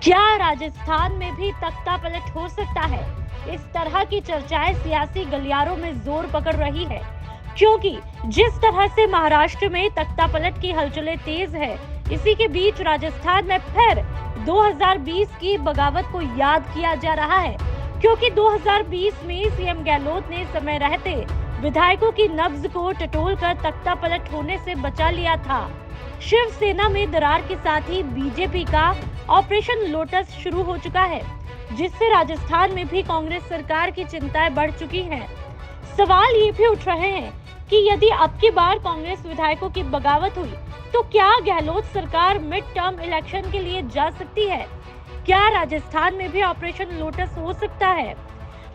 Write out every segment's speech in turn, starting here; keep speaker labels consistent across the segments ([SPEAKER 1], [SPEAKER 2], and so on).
[SPEAKER 1] क्या राजस्थान में भी तख्ता पलट हो सकता है? इस तरह की चर्चाएं सियासी गलियारों में जोर पकड़ रही है, क्योंकि जिस तरह से महाराष्ट्र में तख्ता पलट की हलचलें तेज है, इसी के बीच राजस्थान में फिर 2020 की बगावत को याद किया जा रहा है, क्योंकि 2020 में सीएम गहलोत ने समय रहते विधायकों की नब्ज को टटोलकर तख्ता पलट होने से बचा लिया था। शिवसेना में दरार के साथ ही बीजेपी का ऑपरेशन लोटस शुरू हो चुका है, जिससे राजस्थान में भी कांग्रेस सरकार की चिंताएं बढ़ चुकी हैं। सवाल ये भी उठ रहे हैं कि यदि अब की बार कांग्रेस विधायकों की बगावत हुई, तो क्या गहलोत सरकार मिड टर्म इलेक्शन के लिए जा सकती है? क्या राजस्थान में भी ऑपरेशन लोटस हो सकता है?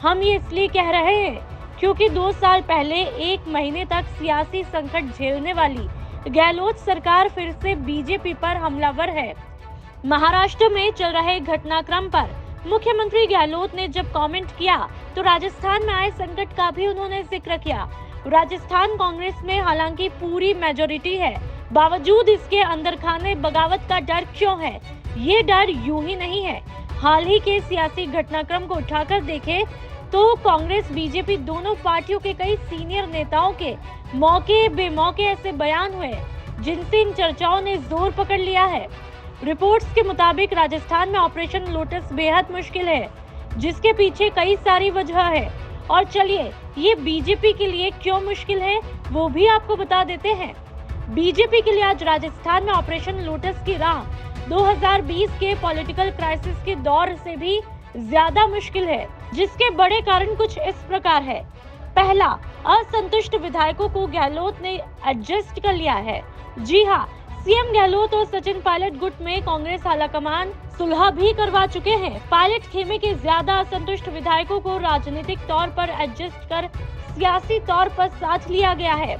[SPEAKER 1] हम ये इसलिए कह रहे हैं क्योंकि 2 साल पहले 1 महीने तक सियासी संकट झेलने वाली गहलोत सरकार फिर से बीजेपी पर हमलावर है। महाराष्ट्र में चल रहे घटनाक्रम पर मुख्यमंत्री गहलोत ने जब कमेंट किया, तो राजस्थान में आए संकट का भी उन्होंने जिक्र किया। राजस्थान कांग्रेस में हालांकि पूरी मेजॉरिटी है, बावजूद इसके अंदर खाने बगावत का डर क्यों है? ये डर यूं ही नहीं है। हाल ही के सियासी घटनाक्रम को उठाकर देखें तो कांग्रेस बीजेपी दोनों पार्टियों के कई सीनियर नेताओं के मौके बेमौके ऐसे बयान हुए जिनसे इन चर्चाओं ने जोर पकड़ लिया है। रिपोर्ट्स के मुताबिक राजस्थान में ऑपरेशन लोटस बेहद मुश्किल है, जिसके पीछे कई सारी वजह है। और चलिए ये बीजेपी के लिए क्यों मुश्किल है वो भी आपको बता देते हैं। बीजेपी के लिए आज राजस्थान में ऑपरेशन लोटस की राह 2020 के पॉलिटिकल क्राइसिस के दौर से भी ज्यादा मुश्किल है, जिसके बड़े कारण कुछ इस प्रकार है। पहला, असंतुष्ट विधायकों को गहलोत ने एडजस्ट कर लिया है। जी हाँ, सीएम गहलोत और सचिन पायलट गुट में कांग्रेस आलाकमान सुलह भी करवा चुके हैं। पायलट खेमे के ज्यादा असंतुष्ट विधायकों को राजनीतिक तौर पर एडजस्ट कर सियासी तौर पर साथ लिया गया है।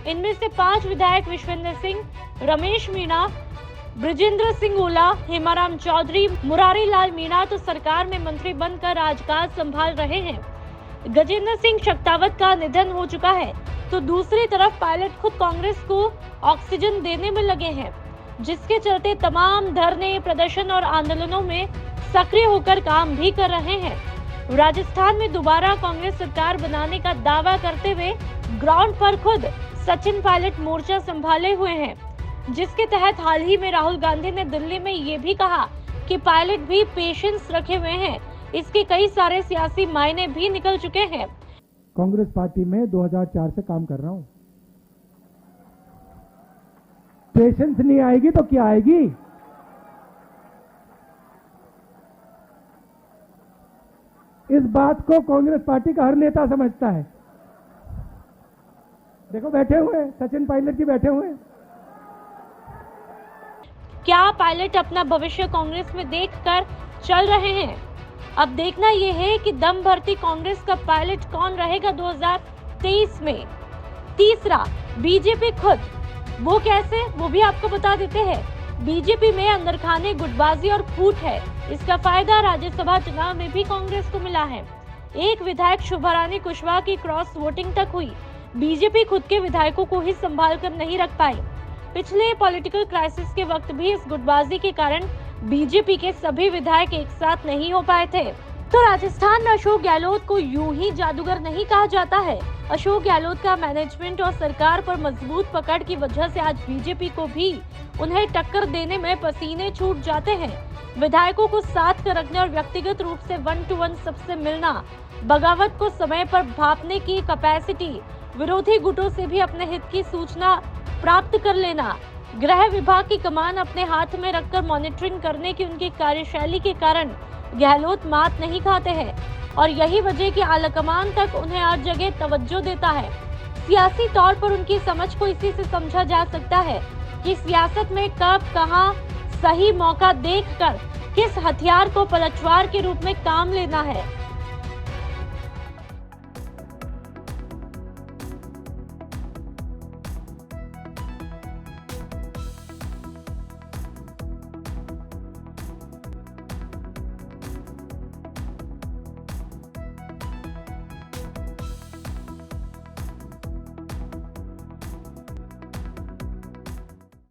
[SPEAKER 1] इनमें से 5 विधायक विश्वेंद्र सिंह, रमेश मीणा, ब्रिजेंद्र सिंह ओला, हेमाराम चौधरी, मुरारी लाल मीणा तो सरकार में मंत्री बनकर राजकाज संभाल रहे हैं। गजेंद्र सिंह शेखावत का निधन हो चुका है, तो दूसरी तरफ पायलट खुद कांग्रेस को ऑक्सीजन देने में लगे हैं, जिसके चलते तमाम धरने, प्रदर्शन और आंदोलनों में सक्रिय होकर काम भी कर रहे हैं। राजस्थान में दोबारा कांग्रेस सरकार बनाने का दावा करते हुए ग्राउंड पर खुद सचिन पायलट मोर्चा संभाले हुए हैं, जिसके तहत हाल ही में राहुल गांधी ने दिल्ली में ये भी कहा कि पायलट भी पेशेंस रखे हुए हैं। इसके कई सारे सियासी मायने भी निकल चुके हैं।
[SPEAKER 2] कांग्रेस पार्टी में 2004 से काम कर रहा हूं। पेशेंस नहीं आएगी तो क्या आएगी? इस बात को कांग्रेस पार्टी का हर नेता समझता है। देखो बैठे हुए सचिन पायलट जी बैठे हुए।
[SPEAKER 1] क्या पायलट अपना भविष्य कांग्रेस में देखकर चल रहे हैं? अब देखना यह है कि दम भरती कांग्रेस का पायलट कौन रहेगा 2023 में। तीसरा, बीजेपी खुद, वो कैसे, वो भी आपको बता देते हैं। बीजेपी में अंदरखाने गुटबाजी और फूट है। इसका फायदा राज्यसभा चुनाव में भी कांग्रेस को मिला है। एक विधायक शुभारानी कुशवाहा की क्रॉस वोटिंग तक हुई। बीजेपी खुद के विधायकों को ही संभाल कर नहीं रख पाई। पिछले पॉलिटिकल क्राइसिस के वक्त भी इस गुटबाजी के कारण बीजेपी के सभी विधायक एक साथ नहीं हो पाए थे। तो राजस्थान में अशोक गहलोत को यूं ही जादूगर नहीं कहा जाता है। अशोक गहलोत का मैनेजमेंट और सरकार पर मजबूत पकड़ की वजह से आज बीजेपी को भी उन्हें टक्कर देने में पसीने छूट जाते हैं। विधायकों को साथ कर रखने और व्यक्तिगत रूप से 1 to 1 सबसे मिलना, बगावत को समय पर भांपने की कैपेसिटी, विरोधी गुटों से भी अपने हित की सूचना प्राप्त कर लेना, गृह विभाग की कमान अपने हाथ में रखकर मॉनिटरिंग करने की उनकी कार्यशैली के कारण गहलोत मात नहीं खाते हैं। और यही वजह कि आलाकमान तक उन्हें हर जगह तवज्जो देता है। सियासी तौर पर उनकी समझ को इसी से समझा जा सकता है कि सियासत में कब कहां सही मौका देखकर किस हथियार को पलटवार के रूप में काम लेना है।